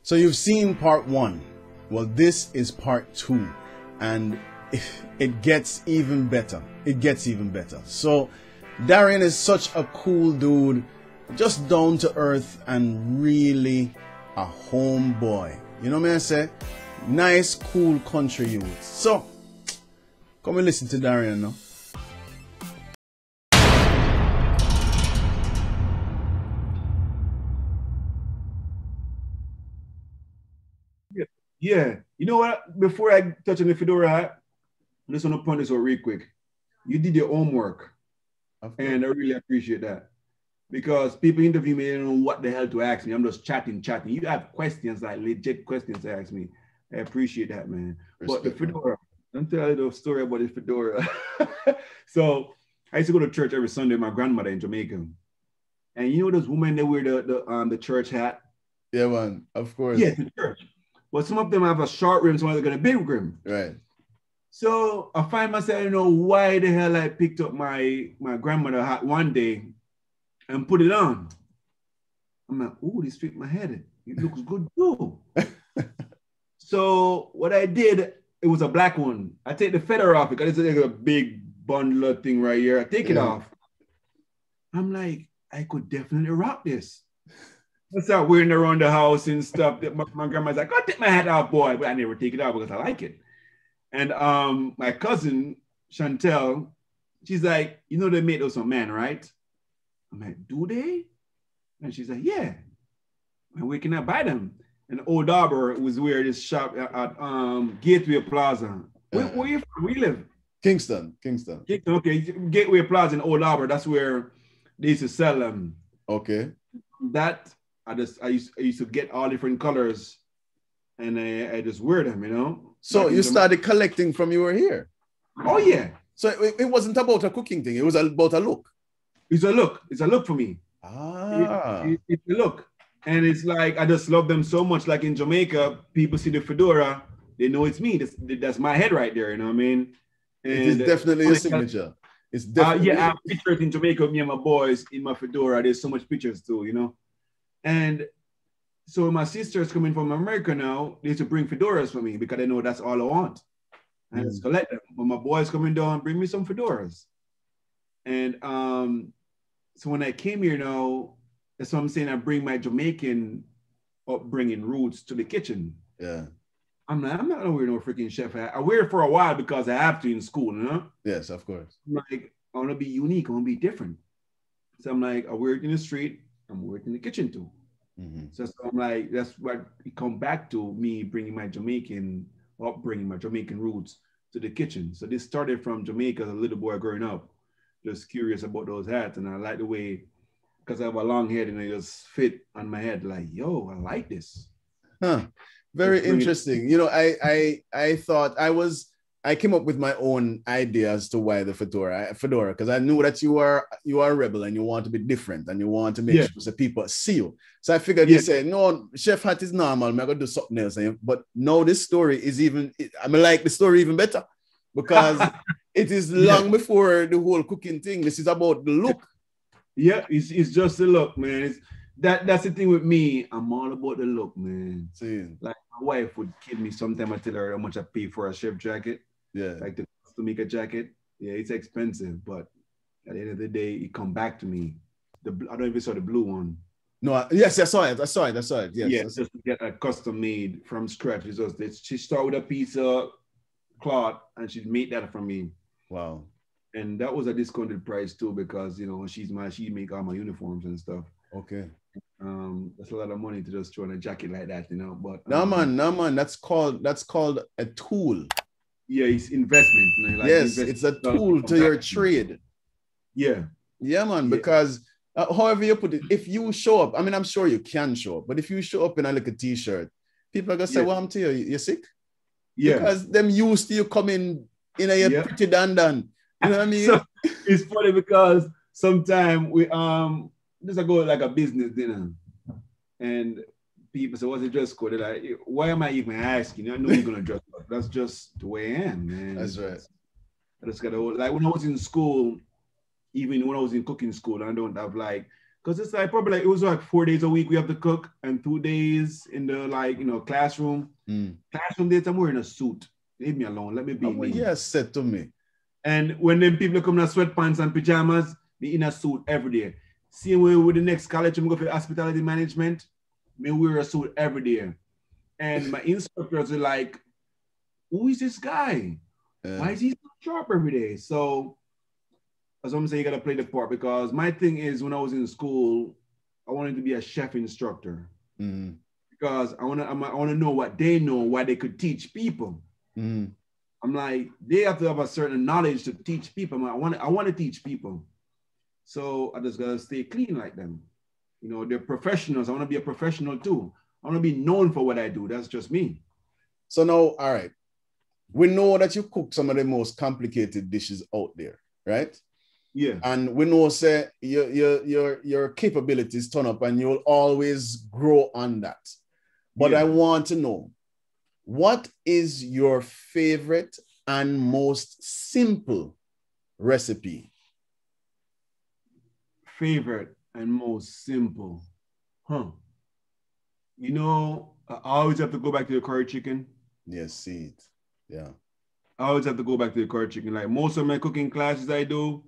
So you've seen part one. Well, this is part two, and it gets even better. It gets even better. So Darian is such a cool dude, just down to earth and really a homeboy. You know what I say? Nice, cool country youth. So come and listen to Darian now. Yeah. You know what? Before I touch on the fedora hat, I just want to point this out real quick. You did your homework. And I really appreciate that. Because people interview me, they don't know what the hell to ask me. I'm just chatting. You have questions, like legit questions to ask me. I appreciate that, man. Respect, but the fedora, I'm telling you a story about the fedora. So I used to go to church every Sunday with my grandmother in Jamaica. And you know those women that wear the church hat? Yeah, man, of course. Yeah, the church. But some of them have a short rim, some of them got a big rim. Right. So I find myself, I don't know why the hell I picked up my grandmother hat one day and put it on. I'm like, oh, this fit my head. It looks good too. So what I did, it was a black one. I take the feather off because it's like a big bundle thing right here. I take it off. I'm like, I could definitely rock this. I start wearing it around the house and stuff. My grandma's like, "Go take my hat off, boy," but I never take it off because I like it. And my cousin Chantel, she's like, "You know they made those on man, right?" I'm like, "Do they?" And she's like, "Yeah." And where can I buy them? And Old Arbor was where this shop at Gateway Plaza. Where you from? Where you live? Kingston. Okay, Gateway Plaza in Old Arbor. That's where they used to sell them. Okay. That I used to get all different colors, and I just wear them, you know. So you started collecting from you were here. Oh yeah. So it wasn't about a cooking thing. It was about a look. It's a look. It's a look for me. It's a look, and it's like I just love them so much. Like in Jamaica, people see the fedora, they know it's me. That's my head right there. You know what I mean? And it is definitely a signature. It's definitely. I have pictures in Jamaica of me and my boys in my fedora. There's so much pictures too, you know. And so my sisters coming from America now, they used to bring fedoras for me because they know that's all I want. And I just collect them. But my boys coming down, bring me some fedoras. And so when I came here now, that's what I'm saying, I bring my Jamaican upbringing roots to the kitchen. Yeah. I'm not gonna wear no freaking chef hat. I wear it for a while because I have to in school, you know? Yes, of course. I'm like, I wanna be unique, I wanna be different. So I'm like, I wear it in the street, I'm working in the kitchen too. So I'm like, that's what it come back to, me bringing my Jamaican upbringing, my Jamaican roots to the kitchen. So this started from Jamaica as a little boy growing up, just curious about those hats. And I like the way, because I have a long head and it just fit on my head, like, yo, I like this. Huh. Very interesting. You know, I thought I came up with my own idea as to why the fedora, because I knew that you are a rebel and you want to be different and you want to make sure that people see you. So I figured you say, no, chef hat is normal, I'm going to do something else. But now this story is even, I like the story even better because it is long before the whole cooking thing. This is about the look. Yeah, it's just the look, man. That's the thing with me. I'm all about the look, man. Like my wife would kid me sometimes. I tell her how much I pay for a chef jacket. Yeah. Like to make a jacket. Yeah, it's expensive, but at the end of the day, it come back to me. I don't even saw the blue one. No, yes, I saw it. Yes. Yeah, just to get a custom made from scratch. She started with a piece of cloth and she'd make that for me. Wow. And that was a discounted price too, because you know she make all my uniforms and stuff. Okay. That's a lot of money to just throw on a jacket like that, you know. But no man, that's called a tool. Yeah, it's investment. You know, like yes, it's a tool to your trade. Yeah. Yeah, man, because however you put it, if you show up, I mean, I'm sure you can show up, but if you show up in a little t-shirt, people are going to say, well, I'm to you, you're sick? Yeah. Because them used to you coming in a pretty dandan. You know what I mean? So, it's funny because sometimes we just go like a business dinner and people say, what's the dress code? They're like, why am I even asking? I know you're gonna dress up. That's just the way I am, man. That's right. I just gotta, like when I was in school, even when I was in cooking school, I don't have like, Because it's like probably like it was like 4 days a week we have to cook and 2 days in the classroom. Classroom days I'm wearing a suit. Leave me alone. Let me be me. Yeah, said to me. And when them people come in sweatpants and pajamas, be in a suit every day. Same way with the next college, I'm going for hospitality management. Me wear a suit every day. And my instructors are like, who is this guy? Why is he so sharp every day? So as I'm saying, you gotta play the part, because my thing is when I was in school, I wanted to be a chef instructor. Because I wanna know what they know, why they could teach people. I'm like, they have to have a certain knowledge to teach people. I want to teach people. So I just gotta stay clean like them. You know, they're professionals. I want to be a professional too. I want to be known for what I do. That's just me. So now, all right. We know that you cook some of the most complicated dishes out there, right? Yeah. And we know, say, your capabilities turn up and you'll always grow on that. But I want to know, what is your favorite and most simple recipe? Favorite and most simple. You know, I always have to go back to the curry chicken. Yes, see it. Yeah. I always have to go back to the curry chicken. Like most of my cooking classes I do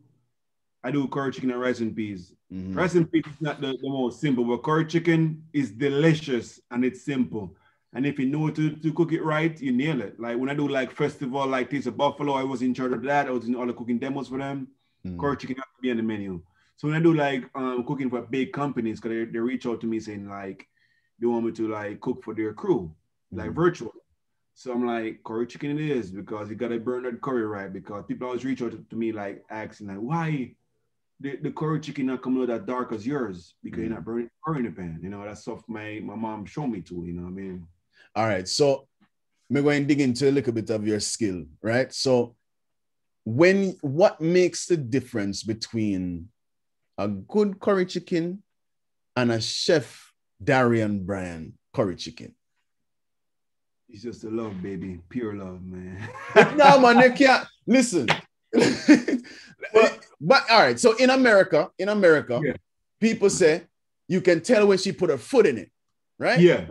curry chicken and rice and peas. Rice and peas is not the most simple, but curry chicken is delicious and it's simple. And if you know to cook it right, you nail it. Like when I do like festival, like Taste of Buffalo, I was in charge of that. I was in all the cooking demos for them. Curry chicken has to be on the menu. So when I do like cooking for big companies, because they reach out to me saying like, they want me to like cook for their crew, like virtual. So I'm like, curry chicken it is, because you gotta burn that curry right. Because people always reach out to me like asking like, why the curry chicken not coming out that dark as yours? Because you're not burning curry in the pan. You know, that's stuff my mom showed me to, you know what I mean? All right. So I'm going to dig into a little bit of your skill, right? So what makes the difference between a good curry chicken and a Chef Darian Bryan curry chicken? It's just the love, baby. Pure love, man. No, man, they can't. Listen. but all right. So in America, people say you can tell when she put her foot in it, right? Yeah.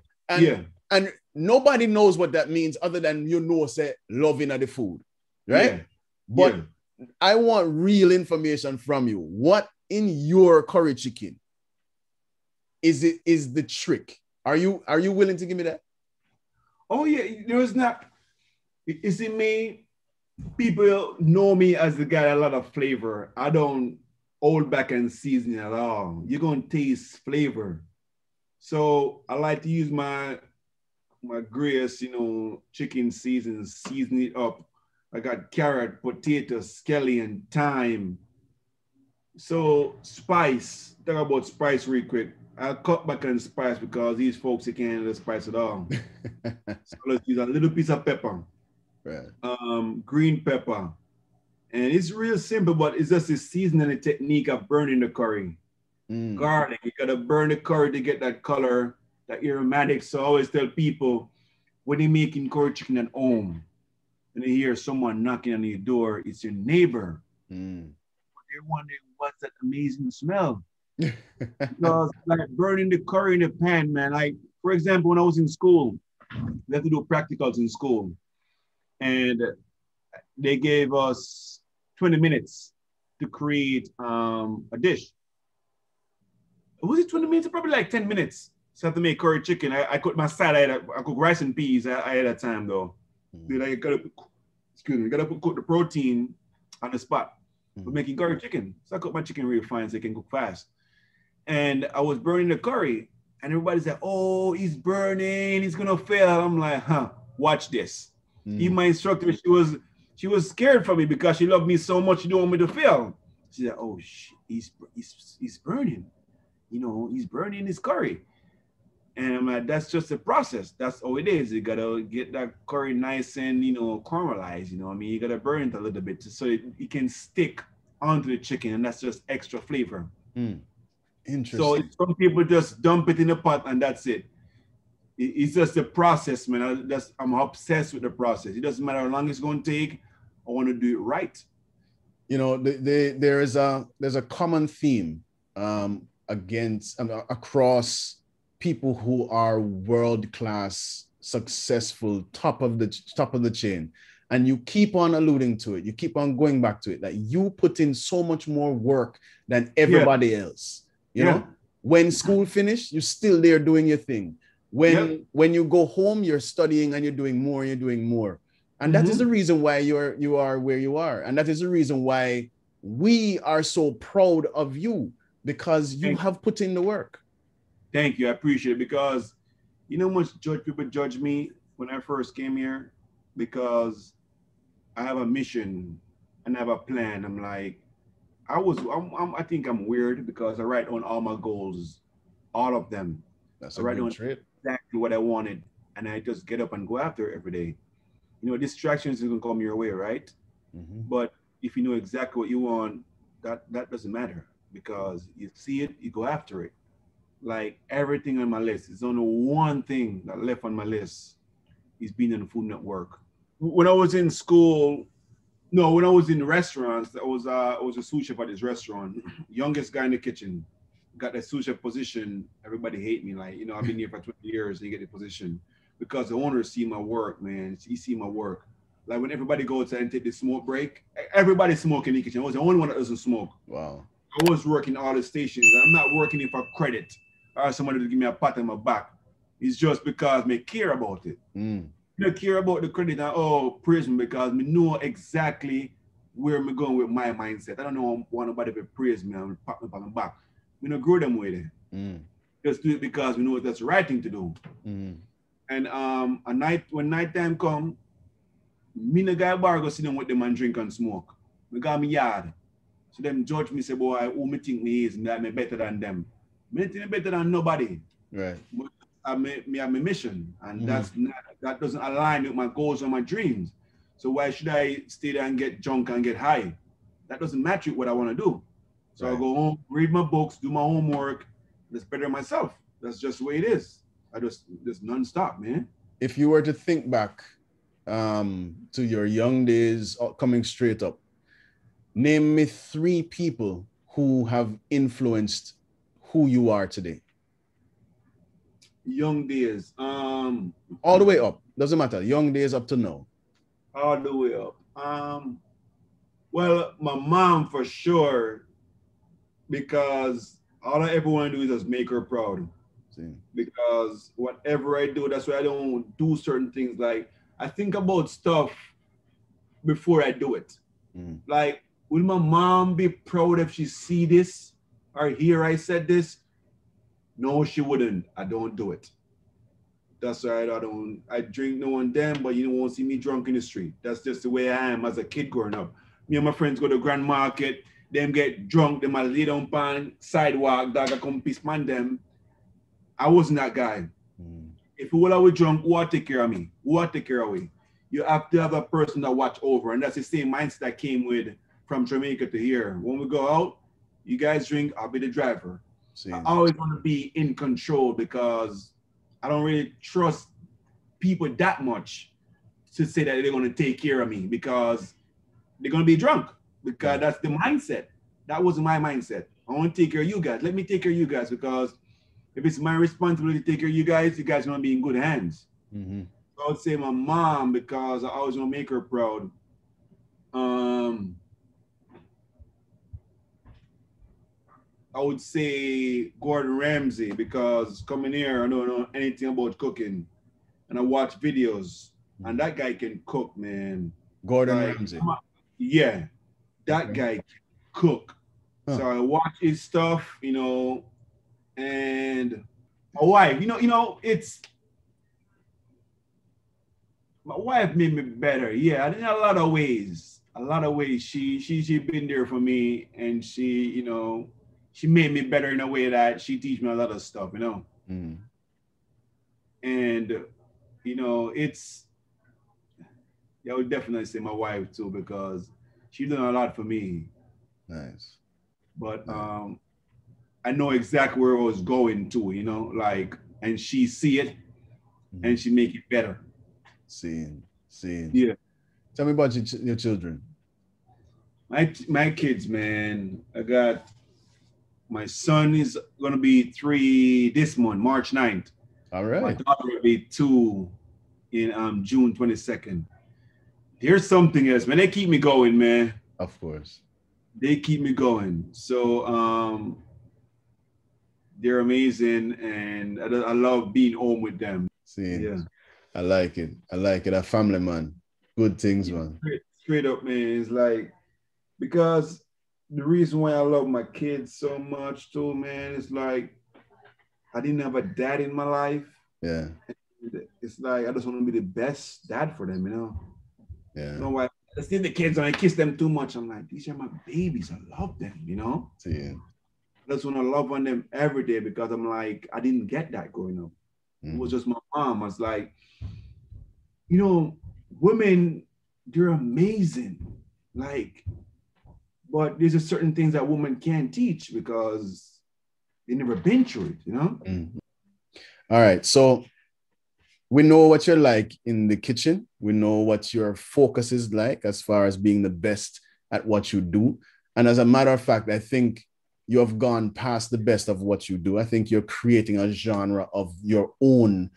And nobody knows what that means other than, say, loving of the food, right? Yeah. But I want real information from you. What in your curry chicken is the trick? Are you willing to give me that? Oh yeah, there's not. You see me, people know me as the guy that a lot of flavor. I don't hold back and season at all. You're gonna taste flavor. So I like to use my greatest, chicken season it up. I got carrot, potato, scallion, thyme. So spice, talk about spice real quick. I'll cut back on spice because these folks, they can't handle spice at all. So let's use a little piece of pepper, right. Green pepper. And it's real simple, but it's just a seasoning technique of burning the curry. Garlic, you gotta burn the curry to get that color, that aromatic. So I always tell people, when you're making curry chicken at home, and you hear someone knocking on your door, it's your neighbor. They're wondering what's that amazing smell. Because like burning the curry in the pan, man. Like, for example, when I was in school, we had to do practicals in school. And they gave us 20 minutes to create a dish. Was it 20 minutes? Probably like 10 minutes. So I had to make curry chicken. I cooked my side. I cooked rice and peas. I had that time though. You gotta cook the protein on the spot. We're making curry chicken. So I cook my chicken real fine so I can cook fast. And I was burning the curry. And everybody said, oh, he's burning. He's gonna fail. I'm like, watch this. Even my instructor, she was scared for me because she loved me so much. She didn't want me to fail. She said, oh, he's burning. He's burning his curry. And I'm like, that's just a process. That's all it is. You gotta get that curry nice and, caramelized. You gotta burn it a little bit so it can stick onto the chicken, and that's just extra flavor. Interesting. So some people just dump it in the pot and that's it. It's just a process, man. I'm obsessed with the process. It doesn't matter how long it's going to take. I want to do it right. There's a common theme against across people who are world-class, successful, top of the chain. And you keep on alluding to it. You keep on going back to it. Like you put in so much more work than everybody else. You know, when school finished, you're still there doing your thing. When you go home, you're studying and you're doing more, And that is the reason why you are where you are. And that is the reason why we are so proud of you, because you have put in the work. Thank you. I appreciate it, because you know how much people judge me when I first came here, because I have a mission and I have a plan. I'm like, I think I'm weird because I write on all my goals, all of them. That's a good trait. Exactly what I wanted, and I just get up and go after it every day. You know, distractions is gonna come your way, right? But if you know exactly what you want, that doesn't matter, because you see it, you go after it. Like everything on my list, there's only one thing that left on my list is being on the Food Network. When I was in school, no, when I was in restaurants, I was a sous chef at this restaurant, youngest guy in the kitchen. Got the sous chef position. Everybody hate me. Like, you know, I've been here for 20 years and you get the position, because the owners see my work, man. He see my work. Like when everybody goes outside and take the smoke break, everybody smoking in the kitchen. I was the only one that doesn't smoke. Wow. I was working all the stations. I'm not working it for credit or somebody to give me a pat on my back. It's just because me care about it. I care about the credit and praise me, because me know exactly where I'm going with my mindset. I don't know want nobody to praise me and pat me on my back. We don't grow them with it. Just do it because we know that's the right thing to do. And when nighttime come, me and the guy bar go sit down with them and drink and smoke. We got me yard. So them judge me, say, boy, who me think me is, me better than them. Me think me better than nobody. Right. But I have my mission, and that doesn't align with my goals or my dreams. So why should I stay there and get drunk and get high? That doesn't match with what I want to do. So I go home, read my books, do my homework, just better myself. That's just the way it is. I just non-stop, man. If you were to think back to your young days, coming straight up, name me 3 people who have influenced who you are today. Young days. All the way up. Doesn't matter. Young days up to now. All the way up. Well, my mom for sure, because all I ever want to do is just make her proud. Because whatever I do, that's why I don't do certain things. Like, I think about stuff before I do it. Like, will my mom be proud if she see this or hear I said this? No, she wouldn't. I don't do it. That's right. I drink no one damn, but you won't see me drunk in the street. That's just the way I am as a kid growing up. Me and my friends go to Grand Market, them get drunk, them a lay down on sidewalk, dog, I come piss man them. I wasn't that guy. If all I was drunk, who would take care of me? Who would take care of me? You have to have a person that watch over, and that's the same mindset I came with from Jamaica to here. When we go out, you guys drink, I'll be the driver. I always want to be in control, because I don't really trust people that much to say that they're going to take care of me, because they're going to be drunk, because that's the mindset. That wasn't my mindset. I want to take care of you guys. Let me take care of you guys, because if it's my responsibility to take care of you guys are going to be in good hands. So I would say my mom, because I always want to make her proud. I would say Gordon Ramsay, because coming here, I don't know anything about cooking, and I watch videos, and that guy can cook, man. Gordon Ramsay. Yeah, that guy can cook. So I watch his stuff, and my wife, it's my wife made me better. Yeah, in a lot of ways. She been there for me, and she made me better in a way that she teach me a lot of stuff, And I would definitely say my wife too, because she done a lot for me. Nice. But I know exactly where I was going to, and she see it and she make it better. Seeing. Yeah. Tell me about your children. My kids, man. I got My son is going to be 3 this month, March 9th. All right. My daughter will be 2 in June 22nd. There's something else, man. They keep me going, man. Of course. They keep me going. So they're amazing, and I love being home with them. See, yeah. I like it. I like it. A family, man. Good things, man. Straight up, man. It's like, because the reason why I love my kids so much too, man, it's like I didn't have a dad in my life. Yeah. It's like I just want to be the best dad for them, you know? Yeah. You know why? I see the kids and I kiss them too much. I'm like, these are my babies. I love them, you know? See. I just want to love on them every day, because I'm like, I didn't get that growing up. It was just my mom. I was like, you know, women, they're amazing. Like, but there's a certain things that women can't teach because they never been through it, you know? All right. So we know what you're like in the kitchen. We know what your focus is like as far as being the best at what you do. And as a matter of fact, I think you have gone past the best of what you do. I think you're creating a genre of your own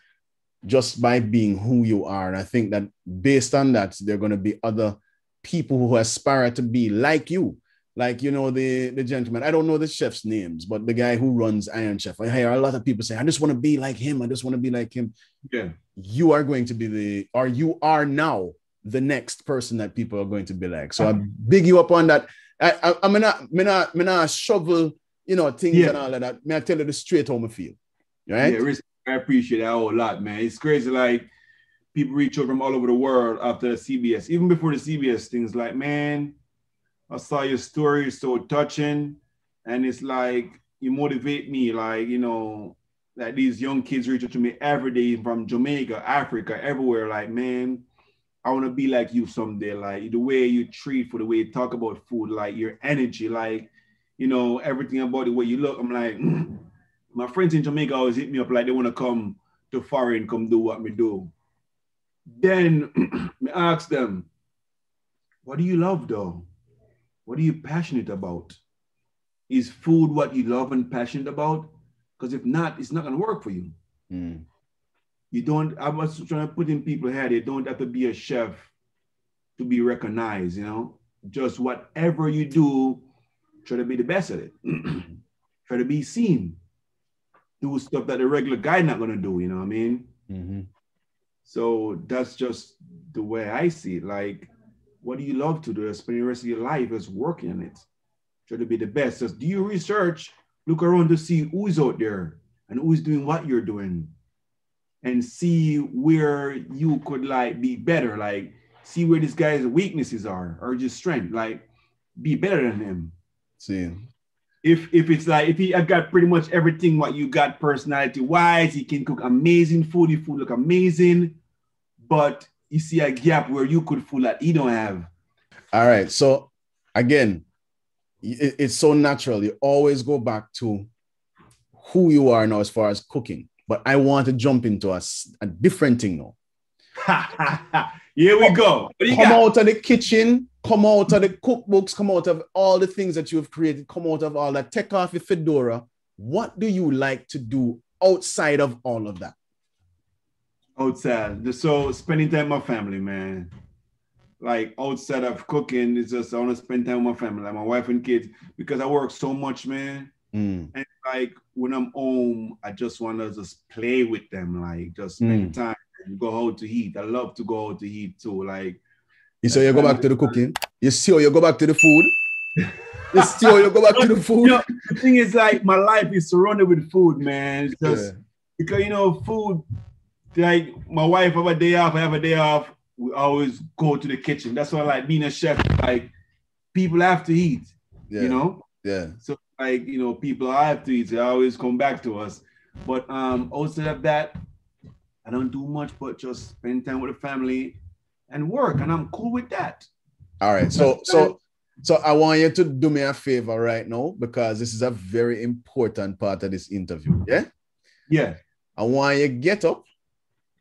just by being who you are. And I think that based on that, there are going to be other people who aspire to be like you. Like, you know, the gentleman, I don't know the chef's names, but the guy who runs Iron Chef. I hear a lot of people say, I just want to be like him. I just want to be like him. Yeah. You are going to be you are now the next person that people are going to be like. So I big you up on that. I'm not shovel, you know, things and all of that. May I tell you the straight how I feel, right? Yeah, I appreciate that a whole lot, man. It's crazy, like people reach out from all over the world after the CBS, even before the CBS things. Like, man, I saw your story, it's so touching, and it's like you motivate me, like, you know, that these young kids reach out to me every day from Jamaica, Africa, everywhere. Like, man, I want to be like you someday. Like the way you treat food, the way you talk about food, like your energy, like, you know, everything about the way you look. I'm like, my friends in Jamaica always hit me up like they want to come to foreign, come do what me do. Then me ask them, what do you love though? What are you passionate about? Is food what you love and passionate about? Because if not, it's not going to work for you. You don't, I was trying to put in people's head, you don't have to be a chef to be recognized, you know? Just whatever you do, try to be the best at it. Try to be seen. Do stuff that the regular guy not gonna do, you know what I mean? So that's just the way I see it. Like, what do you love to do? Spend the rest of your life is working on it. Try to be the best. Just do your research, look around to see who is out there and who is doing what you're doing. And see where you could like be better, like see where this guy's weaknesses are or just strength, like be better than him. See, if it's like if he I've got pretty much everything what you got personality wise, he can cook amazing food, your food look amazing, but you see a gap where you could food that he don't have. All right, so again, it's so natural. You always go back to who you are now as far as cooking. But I want to jump into a different thing now. Here we go. Come out of the kitchen, come out of the cookbooks, come out of all the things that you have created, come out of all that. Take off your fedora. What do you like to do outside of all of that? Outside. So spending time with my family, man. Like outside of cooking, it's just I want to spend time with my family, like my wife and kids, because I work so much, man. And like when I'm home, I just want to just play with them, like just spend time and go out to eat. I love to go out to eat too. Like you say you go back to the cooking. You see how you go back to the food. You see how you go back to the food. You know, the thing is, like my life is surrounded with food, man. It's just because you know, food. Like my wife have a day off, I have a day off. We always go to the kitchen. That's why, like being a chef, like people have to eat. You know. Yeah. So like, you know, people have to eat. They always come back to us. But outside of that, I don't do much but just spend time with the family and work. And I'm cool with that. All right. So I want you to do me a favor right now, because this is a very important part of this interview. Yeah? Yeah. I want you to get up.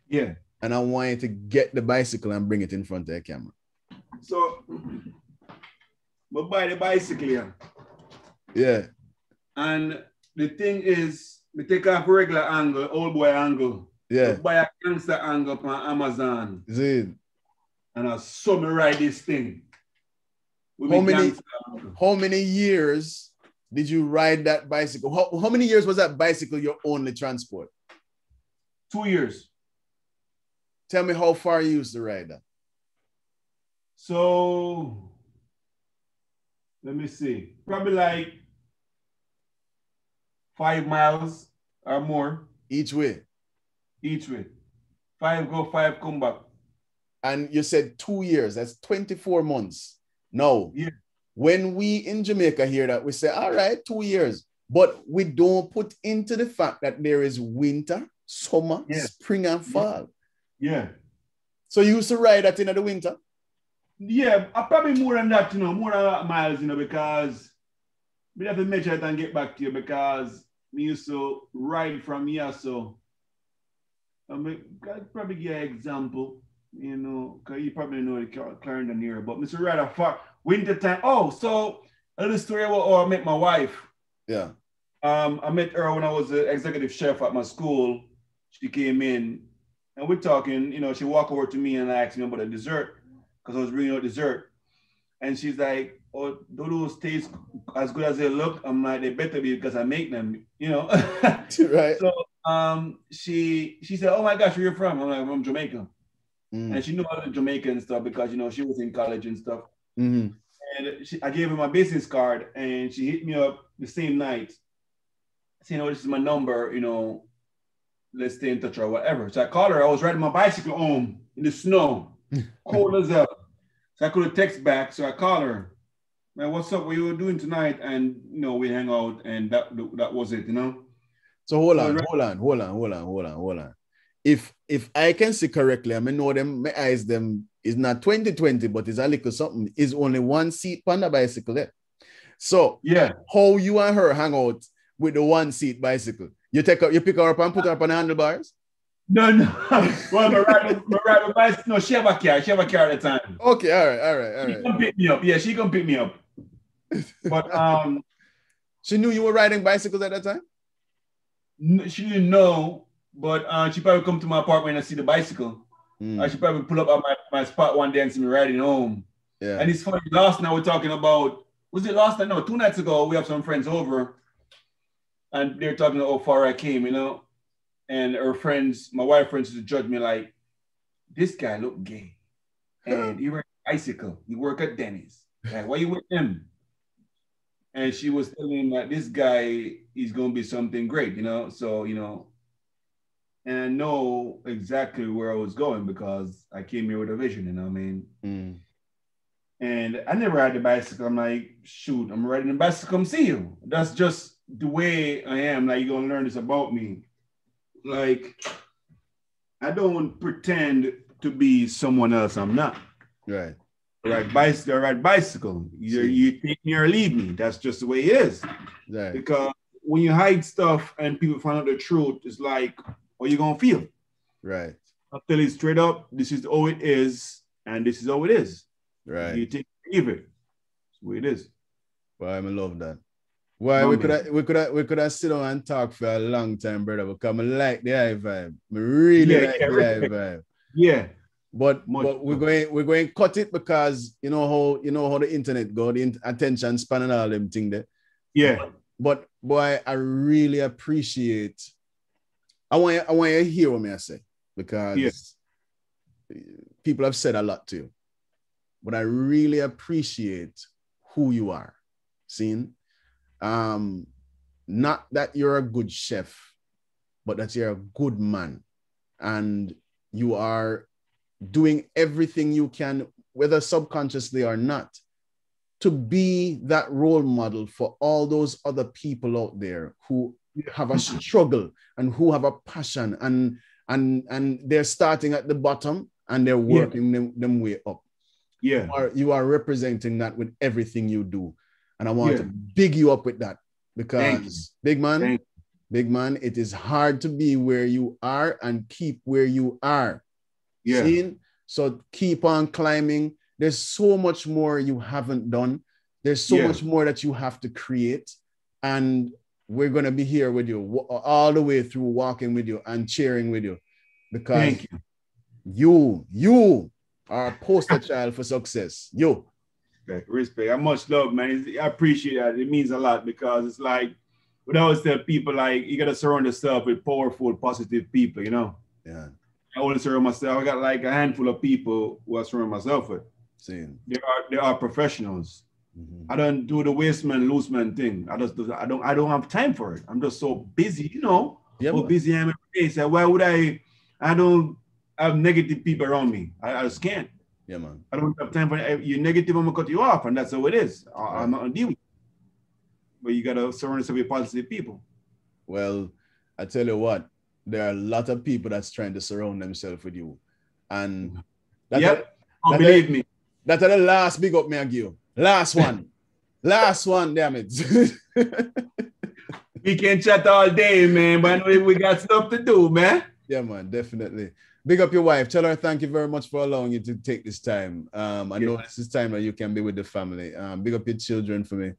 Yeah. And I want you to get the bicycle and bring it in front of the camera. So, but buy the bicycle here. Yeah. And the thing is, we take off a regular angle, old boy angle. Yeah. We buy a gangster angle on Amazon. Is it? And I saw me ride this thing. How many years did you ride that bicycle? How many years was that bicycle your only transport? 2 years. Tell me how far you used to ride that. So, let me see. Probably like 5 miles or more. Each way? Each way. 5 go, 5 come back. And you said 2 years. That's 24 months. No. Yeah. When we in Jamaica hear that, we say, all right, 2 years. But we don't put into the fact that there is winter, summer, spring, and fall. Yeah. So you used to ride that in the winter? Yeah, probably more than that, more than that miles, because we have to measure it and get back to you, because we used to ride from here. So I'll probably give you an example, because you probably know the Clarendon area, but Mr. Rider far winter time. Oh, so a little story about how I met my wife. Yeah. I met her when I was the executive chef at my school. She came in and we're talking, she walked over to me and asked me about a dessert, because I was bringing out dessert. And she's like, oh, do those taste as good as they look? I'm like, they better be, because I make them, Right. So she said, oh my gosh, where you from? I'm like, I'm from Jamaica. Mm. And she knew I was Jamaica and stuff, because, she was in college and stuff. Mm-hmm. And I gave her my business card, and she hit me up the same night, saying, this is my number, let's stay in touch or whatever. So I called her. I was riding my bicycle home in the snow, cold as hell. So I couldn't text back. So I called her. Man, what's up? What you doing tonight? And we hang out, and that was it. So hold on. If I can see correctly, I mean, know them, my eyes them is not 2020, but it's a little something. Is only one seat on the bicycle there. So yeah, how you and her hang out with the one seat bicycle? You pick her up and put her up on the handlebars? No. Well, my ride bicycle. No, she have a car. She have a car at the time. Okay, all right. She can pick me up. Yeah, she can pick me up. But she knew you were riding bicycles at that time? She didn't know, but she probably come to my apartment and see the bicycle. She probably pull up at my spot one day and see me riding home. Yeah. And it's funny, last night we're talking about, was it last night? No, 2 nights ago, we have some friends over, and they're talking about how far I came, and her friends, my wife friends, to judge me like, this guy look gay, and he ride a bicycle, he work at Denny's. Like, why you with him? And she was telling him that this guy is going to be something great, So, and I know exactly where I was going, because I came here with a vision, I mean? Mm. And I never ride the bicycle. I'm like, shoot, I'm riding the bicycle, come see you. That's just the way I am. Like, you're going to learn this about me. Like, I don't pretend to be someone else I'm not. Right. I ride bicycle. You take me or leave me. That's just the way it is. Right. Because when you hide stuff and people find out the truth, it's like, what you gonna feel? Right. I'll tell you straight up, this is how it is, and this is how it is. Right. You take it, leave it. That's the way it is. Well, I love that. Why we could have sit down and talk for a long time, brother. Because I like the high vibe. I really like the high vibe. Yeah. But we're going to cut it, because you know how the internet go, the attention span and all them thing there. Yeah. But boy, I really appreciate. I want you to hear what I say, because people have said a lot to you, but I really appreciate who you are. Seeing, not that you're a good chef, but that you're a good man, and you are doing everything you can, whether subconsciously or not, to be that role model for all those other people out there who have a struggle and who have a passion, and they're starting at the bottom and they're working them way up. Yeah. You are representing that with everything you do. And I want to big you up with that, because big man, it is hard to be where you are and keep where you are. Yeah. Seeing? So keep on climbing. There's so much more you haven't done. There's so much more that you have to create. And we're going to be here with you all the way through, walking with you and cheering with you, because you are a poster child for success. You. Respect. I much love, man. I appreciate that. It means a lot, because it's like, what I always tell people, like, you got to surround yourself with powerful, positive people, you know? Yeah. I only surround myself. I got like a handful of people who I surround myself with. Same. They are professionals. Mm-hmm. I don't do the waste man, loose man thing. I don't have time for it. I'm just so busy, you know. Yeah, so busy I am every day. So why would I don't have negative people around me. I just can't. Yeah, man. I don't have time for you're negative, I'm gonna cut you off, and that's how it is. I'm not gonna deal with it. But you gotta surround yourself with positive people. Well, I tell you what, there are a lot of people that's trying to surround themselves with you. And believe me. That's the last big up me I give you. Last one. Last one, damn it. We can chat all day, man, but we got stuff to do, man. Yeah, man, definitely. Big up your wife. Tell her thank you very much for allowing you to take this time. I know this is time that you can be with the family. Big up your children for me.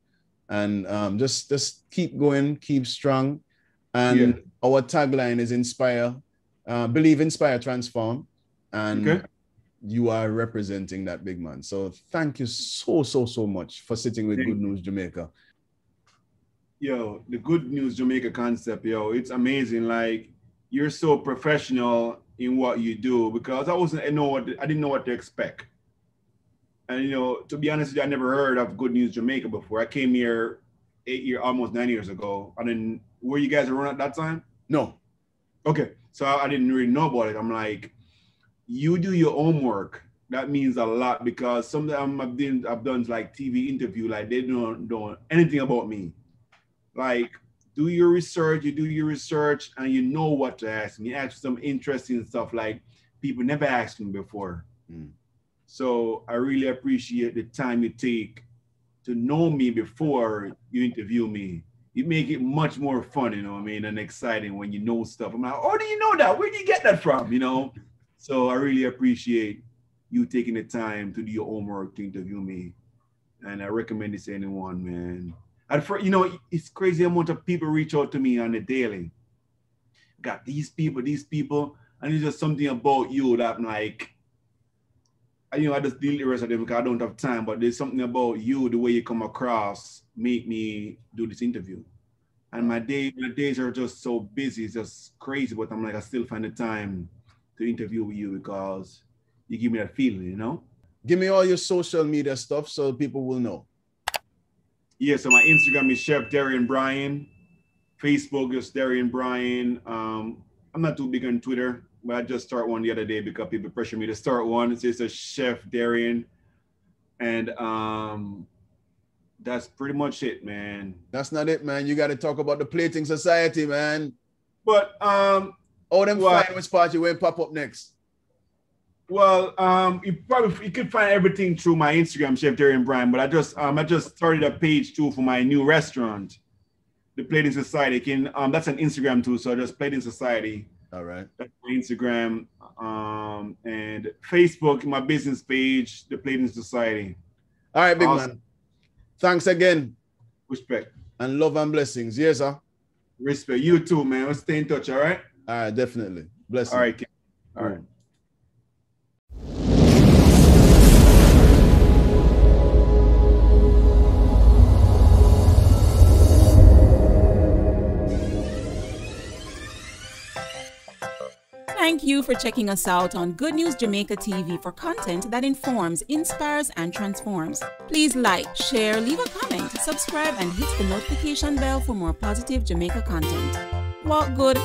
And just keep going, keep strong. And our tagline is inspire, believe, inspire, transform. And you are representing that, big man. So thank you so much for sitting with Good News Jamaica. Yo, the Good News Jamaica concept, yo, it's amazing. Like, you're so professional in what you do, because I didn't know what to expect. And, you know, to be honest with you, I never heard of Good News Jamaica before. I came here almost 9 years ago. Were you guys around at that time? No. Okay. So I didn't really know about it. I'm like, you do your homework. That means a lot, because sometimes I've done like TV interview, like they don't know anything about me. Like, do your research, you do your research, and you know what to ask me. Ask some interesting stuff like people never asked me before. So I really appreciate the time you take to know me before you interview me. You make it much more fun, you know what I mean, and exciting when you know stuff. I'm like, oh, do you know that? Where did you get that from, you know? So I really appreciate you taking the time to do your homework to interview me. And I recommend this to anyone, man. You know, it's crazy amount of people reach out to me on the daily. Got these people, and it's just something about you that I'm like, you know, I just delete the rest of them because I don't have time, but there's something about you, the way you come across, make me do this interview. And my days are just so busy, it's just crazy, but I'm like, I still find the time to interview with you because you give me that feeling, you know? Give me all your social media stuff so people will know. Yeah, so my Instagram is Chef Darian Bryan. Facebook is Darian Bryan. I'm not too big on Twitter, but I just started one the other day because people pressure me to start one. It says Chef Darian. And that's pretty much it, man. That's not it, man. You got to talk about the Plating Society, man. But which part you will pop up next? Well, you could find everything through my Instagram, Chef Darian Bryan. But I just started a page too for my new restaurant, the Plating Society. That's an Instagram too, so just Plating Society. All right. That's my Instagram, and Facebook, my business page, the Plating Society. All right, big man. Thanks again. Respect. And love and blessings. Yes, sir. Respect. You too, man. Let's stay in touch, all right? All right, definitely. Blessings. All right. All right. Thank you for checking us out on Good News Jamaica TV for content that informs, inspires, and transforms. Please like, share, leave a comment, subscribe, and hit the notification bell for more positive Jamaica content. Walk good.